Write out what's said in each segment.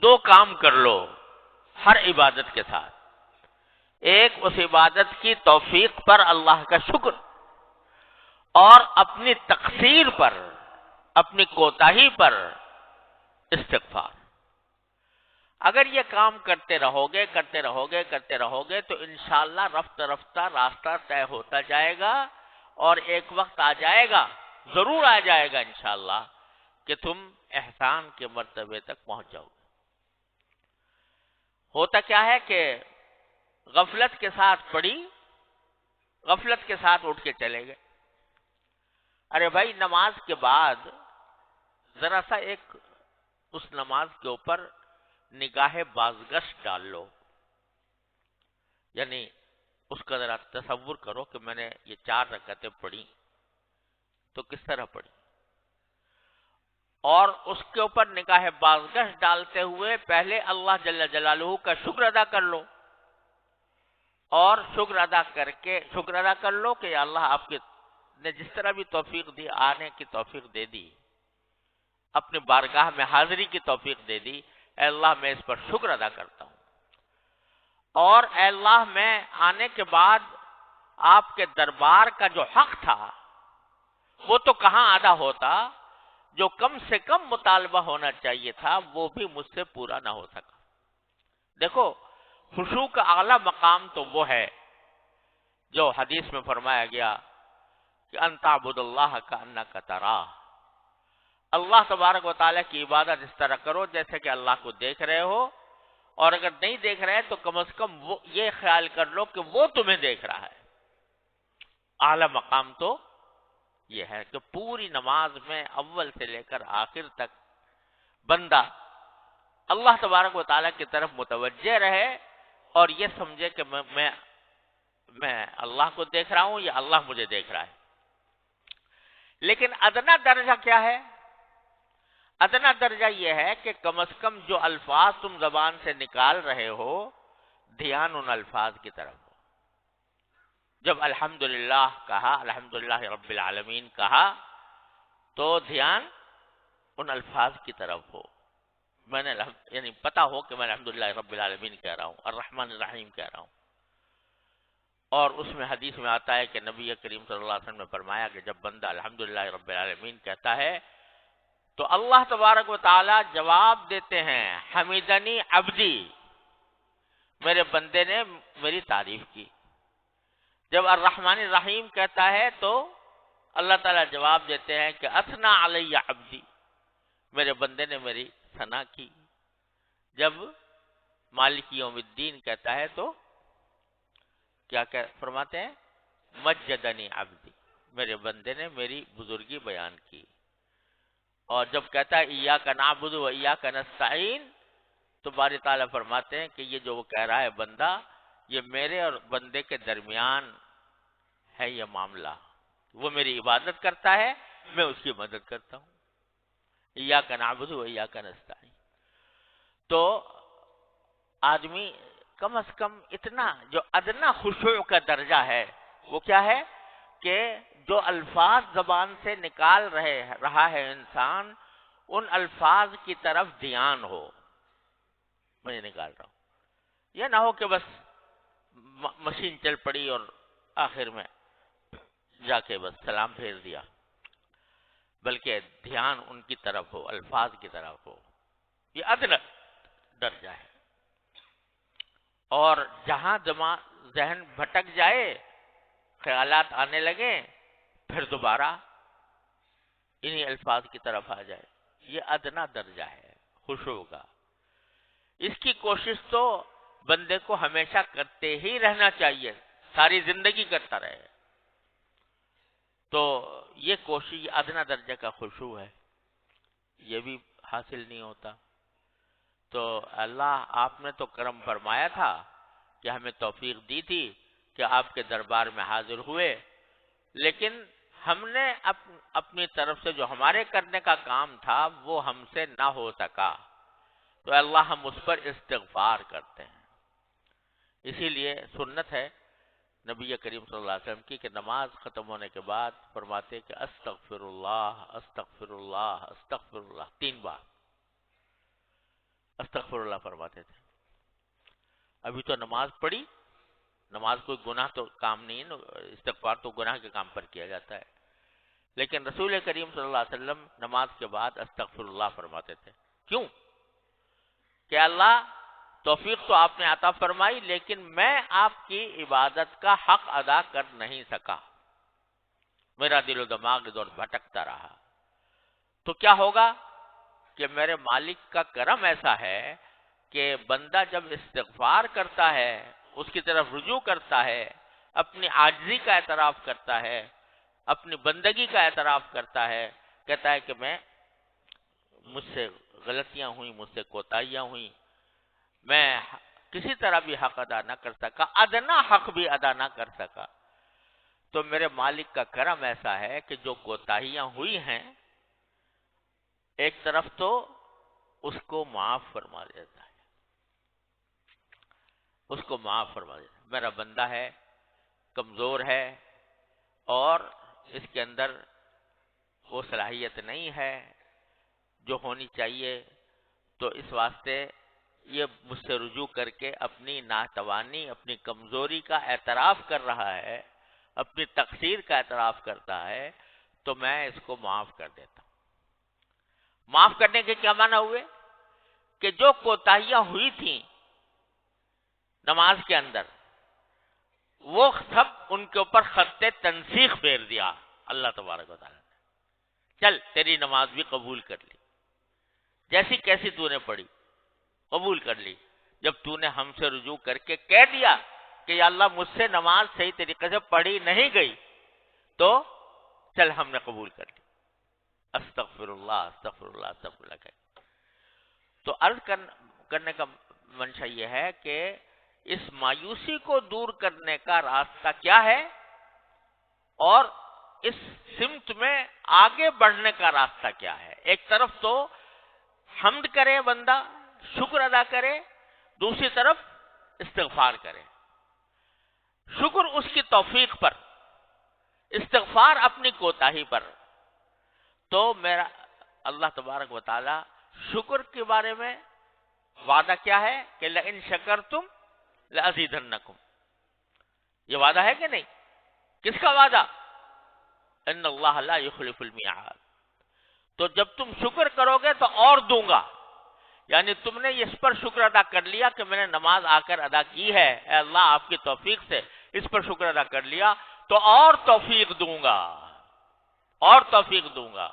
دو کام کر لو ہر عبادت کے ساتھ. ایک اس عبادت کی توفیق پر اللہ کا شکر، اور اپنی تقصیر پر، اپنی کوتاہی پر استغفار. اگر یہ کام کرتے رہو گے تو انشاءاللہ رفتہ رفتہ راستہ طے ہوتا جائے گا، اور ایک وقت آ جائے گا، ضرور آ جائے گا انشاءاللہ، کہ تم احسان کے مرتبے تک پہنچ جاؤ گے. ہوتا کیا ہے کہ غفلت کے ساتھ پڑھی، غفلت کے ساتھ اٹھ کے چلے گئے. ارے بھائی نماز کے بعد ذرا سا ایک اس نماز کے اوپر نگاہ بازگشت ڈال لو. یعنی اس کا ذرا تصور کرو کہ میں نے یہ 4 رکعتیں پڑھی تو کس طرح پڑھی، اور اس کے اوپر نگاہ بازگشت ڈالتے ہوئے پہلے اللہ جل جلالہ کا شکر ادا کر لو، اور شکر ادا کر لو کہ یا اللہ آپ نے جس طرح بھی توفیق دی، آنے کی توفیق دے دی، اپنے بارگاہ میں حاضری کی توفیق دے دی، اے اللہ میں اس پر شکر ادا کرتا ہوں. اور اے اللہ میں آنے کے بعد آپ کے دربار کا جو حق تھا وہ تو کہاں ادا ہوتا، جو کم سے کم مطالبہ ہونا چاہیے تھا وہ بھی مجھ سے پورا نہ ہو سکا. دیکھو خشوع کا اعلیٰ مقام تو وہ ہے جو حدیث میں فرمایا گیا کہ ان تعبد اللہ کأنک تراہ. اللہ تبارک و تعالیٰ کی عبادت اس طرح کرو جیسے کہ اللہ کو دیکھ رہے ہو، اور اگر نہیں دیکھ رہے تو کم از کم وہ یہ خیال کر لو کہ وہ تمہیں دیکھ رہا ہے. اعلیٰ مقام تو یہ ہے کہ پوری نماز میں اول سے لے کر آخر تک بندہ اللہ تبارک و تعالیٰ کی طرف متوجہ رہے اور یہ سمجھے کہ میں اللہ کو دیکھ رہا ہوں یا اللہ مجھے دیکھ رہا ہے. لیکن ادنا درجہ کیا ہے؟ ادنا درجہ یہ ہے کہ کم از کم جو الفاظ تم زبان سے نکال رہے ہو دھیان ان الفاظ کی طرف ہو. جب الحمدللہ کہا، الحمدللہ رب العالمین کہا، تو دھیان ان الفاظ کی طرف ہو. میں نے یعنی پتا ہو کہ میں الحمدللہ رب العالمین کہہ رہا ہوں، الرحمن الرحیم کہہ رہا ہوں. اور اس میں حدیث میں آتا ہے کہ نبی کریم صلی اللہ علیہ وسلم نے فرمایا کہ جب بندہ الحمدللہ رب العالمین کہتا ہے تو اللہ تبارک و تعالی جواب دیتے ہیں حمیدنی عبدی، میرے بندے نے میری تعریف کی. جب الرحمن الرحیم کہتا ہے تو اللہ تعالیٰ جواب دیتے ہیں کہ اثنا علی عبدی، میرے بندے نے میری ثنا کی. جب مالک یوم الدین کہتا ہے تو کیا فرماتے ہیں؟ مجدنی عبدی، میرے بندے نے میری بزرگی بیان کی. اور جب کہتا ہے ایاک نعبد و ایاک نستعین تو باری تعالیٰ فرماتے ہیں کہ یہ جو وہ کہہ رہا ہے بندہ، یہ میرے اور بندے کے درمیان ہے یہ معاملہ. وہ میری عبادت کرتا ہے، میں اس کی مدد کرتا ہوں. ایاک نعبد و ایاک نستعین. تو آدمی کم از کم اتنا جو ادنا خشوع کا درجہ ہے وہ کیا ہے کہ جو الفاظ زبان سے نکال رہا ہے انسان، ان الفاظ کی طرف دھیان ہو. میں نکال رہا ہوں، یہ نہ ہو کہ بس مشین چل پڑی اور آخر میں جا کے بس سلام پھیر دیا، بلکہ دھیان ان کی طرف ہو، الفاظ کی طرف ہو. یہ ادنا درجہ ہے. اور جہاں ذہن بھٹک جائے، خیالات آنے لگے، پھر دوبارہ انہی الفاظ کی طرف آ جائے. یہ ادنا درجہ ہے خشوع کا. اس کی کوشش تو بندے کو ہمیشہ کرتے ہی رہنا چاہیے، ساری زندگی کرتا رہے. تو یہ کوشش ادنا درجے کا خشوع ہے، یہ بھی حاصل نہیں ہوتا. تو اللہ آپ نے تو کرم فرمایا تھا کہ ہمیں توفیق دی تھی کہ آپ کے دربار میں حاضر ہوئے، لیکن ہم نے اپنی طرف سے جو ہمارے کرنے کا کام تھا وہ ہم سے نہ ہو سکا. تو اللہ ہم اس پر استغفار کرتے ہیں. اسی لیے سنت ہے نبی کریم صلی اللہ علیہ وسلم کی کہ نماز ختم ہونے کے بعد فرماتے کہ استغفر اللہ استغفر اللہ استغفر اللہ 3 بار. استغفر اللہ فرماتے تھے. ابھی تو نماز پڑھی، نماز کوئی گناہ تو کام نہیں ہے، استغفار تو گناہ کے کام پر کیا جاتا ہے، لیکن رسول کریم صلی اللہ علیہ وسلم نماز کے بعد استغفر اللہ فرماتے تھے. کیوں؟ کہ اللہ توفیق تو آپ نے عطا فرمائی، لیکن میں آپ کی عبادت کا حق ادا کر نہیں سکا، میرا دل و دماغ ادھر بھٹکتا رہا. تو کیا ہوگا کہ میرے مالک کا کرم ایسا ہے کہ بندہ جب استغفار کرتا ہے، اس کی طرف رجوع کرتا ہے، اپنی عاجزی کا اعتراف کرتا ہے، اپنی بندگی کا اعتراف کرتا ہے، کہتا ہے کہ مجھ سے غلطیاں ہوئیں، مجھ سے کوتاہیاں ہوئیں، میں کسی طرح بھی حق ادا نہ کر سکا، ادنا حق بھی ادا نہ کر سکا، تو میرے مالک کا کرم ایسا ہے کہ جو کوتاہیاں ہوئی ہیں ایک طرف تو اس کو معاف فرما دیتا ہے، اس کو معاف فرما دیتا ہے. میرا بندہ ہے، کمزور ہے، اور اس کے اندر وہ صلاحیت نہیں ہے جو ہونی چاہیے، تو اس واسطے یہ مجھ سے رجوع کر کے اپنی ناتوانی، اپنی کمزوری کا اعتراف کر رہا ہے، اپنی تقصیر کا اعتراف کرتا ہے، تو میں اس کو معاف کر دیتا ہوں. معاف کرنے کے کیا معنی ہوئے؟ کہ جو کوتاہیاں ہوئی تھیں نماز کے اندر، وہ سب ان کے اوپر خط تنسیخ پھیر دیا اللہ تبارک و تعالیٰ نے. چل تیری نماز بھی قبول کر لی، جیسی کیسی تو نے پڑھی قبول کر لی. جب تو نے ہم سے رجوع کر کے کہہ دیا کہ یا اللہ مجھ سے نماز صحیح طریقے سے پڑھی نہیں گئی، تو چل ہم نے قبول کر لی. استغفر اللہ استغفر اللہ استغفر اللہ کہے. تو عرض کرنے کا منشا یہ ہے کہ اس مایوسی کو دور کرنے کا راستہ کیا ہے، اور اس سمت میں آگے بڑھنے کا راستہ کیا ہے. ایک طرف تو حمد کرے بندہ، شکر ادا کرے، دوسری طرف استغفار کرے. شکر اس کی توفیق پر، استغفار اپنی کوتاہی پر. تو میرا اللہ تبارک و تعالی شکر کے بارے میں وعدہ کیا ہے کہ لئن شکرتم لأزیدنکم. یہ وعدہ ہے کہ نہیں؟ کس کا وعدہ؟ ان اللہ لا یخلف المیعاد. تو جب تم شکر کرو گے تو اور دوں گا. یعنی تم نے اس پر شکر ادا کر لیا کہ میں نے نماز آ کر ادا کی ہے، اے اللہ آپ کی توفیق سے اس پر شکر ادا کر لیا، تو اور توفیق دوں گا، اور توفیق دوں گا.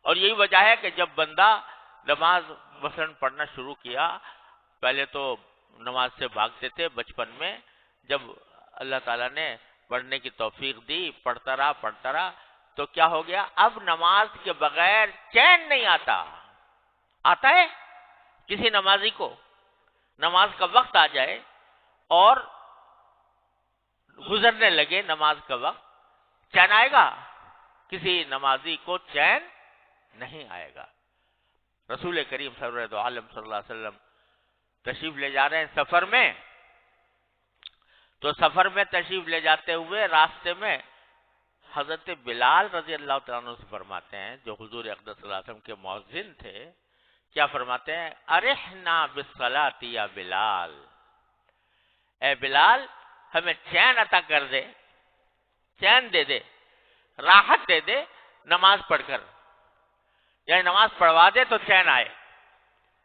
اور یہی وجہ ہے کہ جب بندہ نماز مثلاً پڑھنا شروع کیا، پہلے تو نماز سے بھاگتے تھے بچپن میں، جب اللہ تعالیٰ نے پڑھنے کی توفیق دی، پڑھتا رہا، تو کیا ہو گیا؟ اب نماز کے بغیر چین نہیں آتا. آتا ہے کسی نمازی کو نماز کا وقت آ جائے اور گزرنے لگے نماز کا وقت، چین آئے گا؟ کسی نمازی کو چین نہیں آئے گا. رسول کریم صلی اللہ علیہ وسلم تشریف لے جا رہے ہیں سفر میں، تو سفر میں تشریف لے جاتے ہوئے راستے میں حضرت بلال رضی اللہ تعالیٰ عنہ سے فرماتے ہیں، جو حضور اقدس صلی اللہ علیہ وسلم کے مؤذن تھے، کیا فرماتے ہیں؟ ارحنا بالصلاۃ یا بلال، اے بلال ہمیں چین عطا کر دے، چین دے دے، راحت دے دے نماز پڑھ کر، یعنی نماز پڑھوا دے تو چین آئے.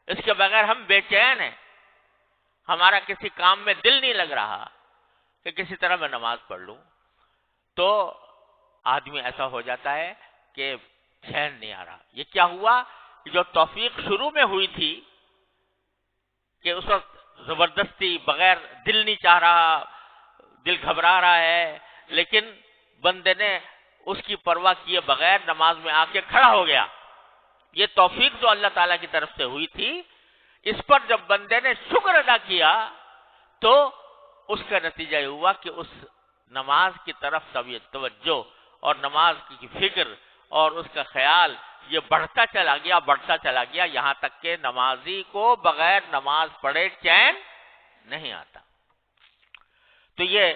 اس کے بغیر ہم بے چین ہیں، ہمارا کسی کام میں دل نہیں لگ رہا کہ کسی طرح میں نماز پڑھ لوں. تو آدمی ایسا ہو جاتا ہے کہ چین نہیں آ رہا. یہ کیا ہوا؟ جو توفیق شروع میں ہوئی تھی کہ اس وقت زبردستی بغیر دل نہیں چاہ رہا، دل گھبرا رہا ہے، لیکن بندے نے اس کی پرواہ کیے بغیر نماز میں آ کے کھڑا ہو گیا. یہ توفیق جو اللہ تعالیٰ کی طرف سے ہوئی تھی، اس پر جب بندے نے شکر ادا کیا تو اس کا نتیجہ یہ ہوا کہ اس نماز کی طرف توجہ اور نماز کی فکر اور اس کا خیال یہ بڑھتا چلا گیا یہاں تک کہ نمازی کو بغیر نماز پڑھے چین نہیں آتا. تو یہ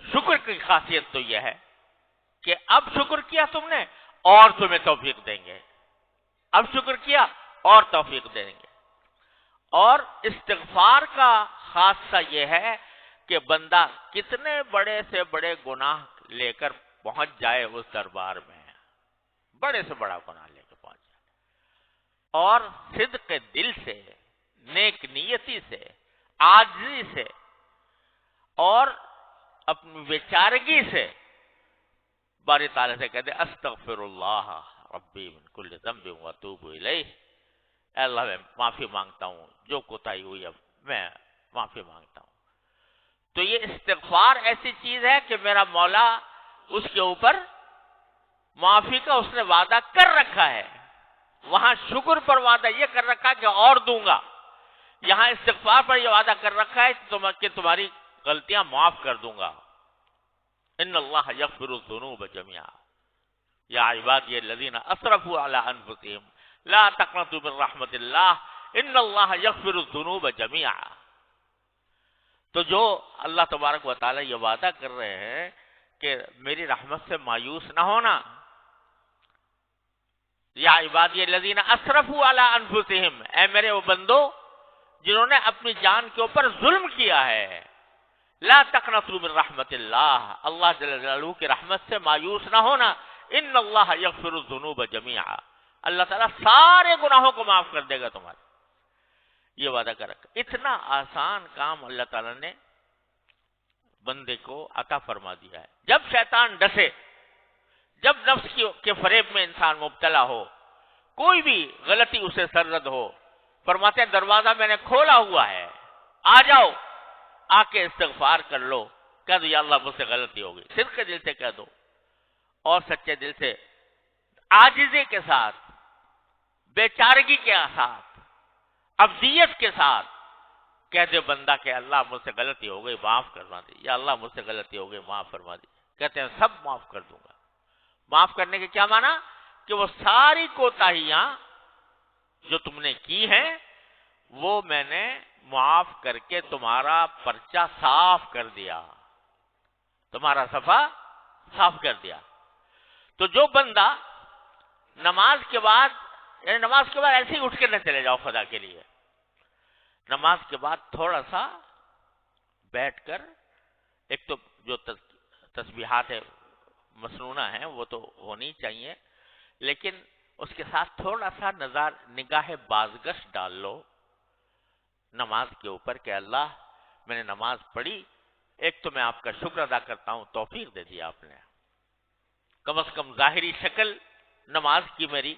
شکر کی خاصیت تو یہ ہے کہ اب شکر کیا تم نے اور تمہیں توفیق دیں گے، اب شکر کیا اور توفیق دیں گے. اور استغفار کا خاصہ یہ ہے کہ بندہ کتنے بڑے سے بڑے گناہ لے کر پہنچ جائے اس دربار میں، بڑے سے بڑا گناہ لے کر پہنچ جائے، اور صدق دل سے، نیک نیتی سے، عاجزی سے اور اپنی بیچارگی سے باری تعالیٰ سے کہتے استغفر اللہ ربی من کل ذنب واتوب الیہ، اے اللہ میں معافی مانگتا ہوں، جو کوتاہی ہوئی اب میں معافی مانگتا ہوں۔ تو یہ استغفار ایسی چیز ہے کہ میرا مولا اس کے اوپر معافی کا اس نے وعدہ کر رکھا ہے، وہاں شکر پر وعدہ یہ کر رکھا ہے کہ اور دوں گا، یہاں استغفار پر یہ وعدہ کر رکھا ہے کہ تمہاری غلطیاں معاف کر دوں گا۔ ان اللہ یغفر الذنوب جميعا یا عبادی الذین اسرفوا علی انفسهم لا تقنطوا من رحمت اللہ ان اللہ یغفر الذنوب جميعا۔ تو جو اللہ تبارک و تعالی یہ وعدہ کر رہے ہیں کہ میری رحمت سے مایوس نہ ہونا، یا عبادی الذین اسرفوا علی انفسهم، اے میرے وہ بندو جنہوں نے اپنی جان کے اوپر ظلم کیا ہے، لا تقنطوا من رحمت اللہ، اللہ جل جلالہ کی رحمت سے مایوس نہ ہونا، ان اللہ یغفر الذنوب جميعا، اللہ تعالیٰ سارے گناہوں کو معاف کر دے گا تمہارے، یہ وعدہ کر رکھا۔ اتنا آسان کام اللہ تعالیٰ نے بندے کو عطا فرما دیا ہے۔ جب شیطان ڈسے، جب نفس کے فریب میں انسان مبتلا ہو، کوئی بھی غلطی اسے سرزد ہو، فرماتے ہیں دروازہ میں نے کھولا ہوا ہے، آ جاؤ، آ کے استغفار کر لو، کہہ دو یا اللہ مجھ سے غلطی ہو گئی، صدق دل سے کہہ دو اور سچے دل سے، عاجزی کے ساتھ، بیچارگی کے ساتھ، ابدیت کے ساتھ کہہ دے بندہ کہ اللہ مجھ سے غلطی ہو گئی معاف کروا دی، یا اللہ مجھ سے غلطی ہو گئی معاف فرما دی، کہتے ہیں سب معاف کر دوں گا۔ معاف کرنے کے کیا معنی؟ کہ وہ ساری کوتاہیاں جو تم نے کی ہیں وہ میں نے معاف کر کے تمہارا پرچہ صاف کر دیا، تمہارا صفحہ صاف کر دیا۔ تو جو بندہ نماز کے بعد، یعنی نماز کے بعد ایسے ہی اٹھ کے نہ چلے جاؤ خدا کے لیے، نماز کے بعد تھوڑا سا بیٹھ کر، ایک تو جو تسبیحات مسنونہ ہیں وہ تو ہونی چاہیے، لیکن اس کے ساتھ تھوڑا سا نگاہ بازگشت ڈال لو نماز کے اوپر کہ اللہ میں نے نماز پڑھی، ایک تو میں آپ کا شکر ادا کرتا ہوں، توفیق دے دیا آپ نے، کم از کم ظاہری شکل نماز کی میری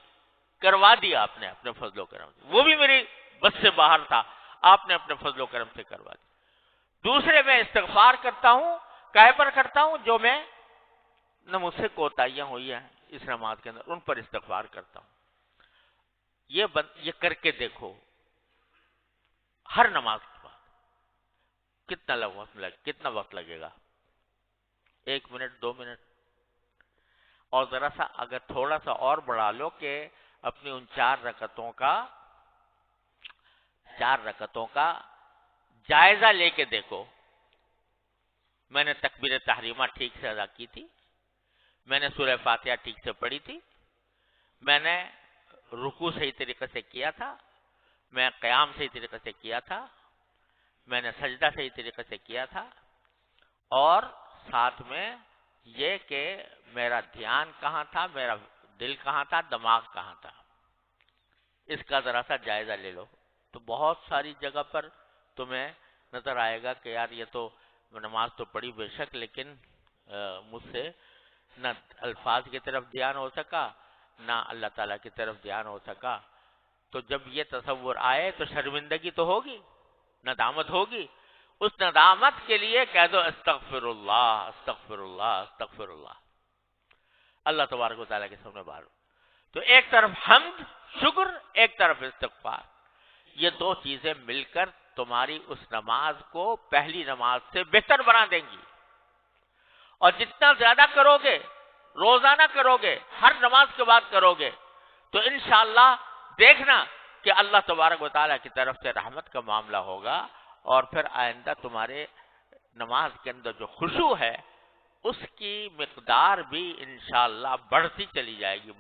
کروا دی آپ نے اپنے فضل و کرم سے، وہ بھی میری بس سے باہر تھا، آپ نے اپنے فضل و کرم سے کروا دی۔ دوسرے میں استغفار کرتا ہوں، کہے پر کرتا ہوں جو میں نہ مجھ سے کوتاہیاں ہوئی ہیں اس نماز کے اندر، ان پر استغفار کرتا ہوں۔ یہ کر کے دیکھو ہر نماز کے بعد کتنا وقت لگے گا؟ 1 منٹ 2 منٹ، اور ذرا سا اگر تھوڑا سا اور بڑھا لو کہ اپنی ان 4 رکعتوں کا جائزہ لے کے دیکھو، میں نے تکبیر تحریمہ ٹھیک سے ادا کی تھی، میں نے سورہ فاتحہ ٹھیک سے پڑھی تھی، میں نے رکوع صحیح طریقے سے کیا تھا، میں قیام صحیح طریقے سے کیا تھا، میں نے سجدہ صحیح طریقے سے کیا تھا، اور ساتھ میں یہ کہ میرا دھیان کہاں تھا، میرا دل کہاں تھا، دماغ کہاں تھا، اس کا ذرا سا جائزہ لے لو۔ تو بہت ساری جگہ پر تمہیں نظر آئے گا کہ یار یہ تو نماز تو پڑھی بے شک، لیکن مجھ سے نہ الفاظ کی طرف دھیان ہو سکا، نہ اللہ تعالیٰ کی طرف دھیان ہو سکا۔ تو جب یہ تصور آئے تو شرمندگی تو ہوگی، ندامت ہوگی، اس ندامت کے لیے کہہ دو استغفر اللہ استغفر اللہ استغفر اللہ، اللہ تبارک و تعالیٰ کے سامنے بارو۔ تو ایک طرف حمد شکر، ایک طرف استغفار، یہ 2 چیزیں مل کر تمہاری اس نماز کو پہلی نماز سے بہتر بنا دیں گی، اور جتنا زیادہ کرو گے، روزانہ کرو گے، ہر نماز کے بعد کرو گے، تو انشاءاللہ دیکھنا کہ اللہ تبارک و تعالیٰ کی طرف سے رحمت کا معاملہ ہوگا، اور پھر آئندہ تمہارے نماز کے اندر جو خشوع ہے اس کی مقدار بھی انشاءاللہ بڑھتی چلی جائے گی،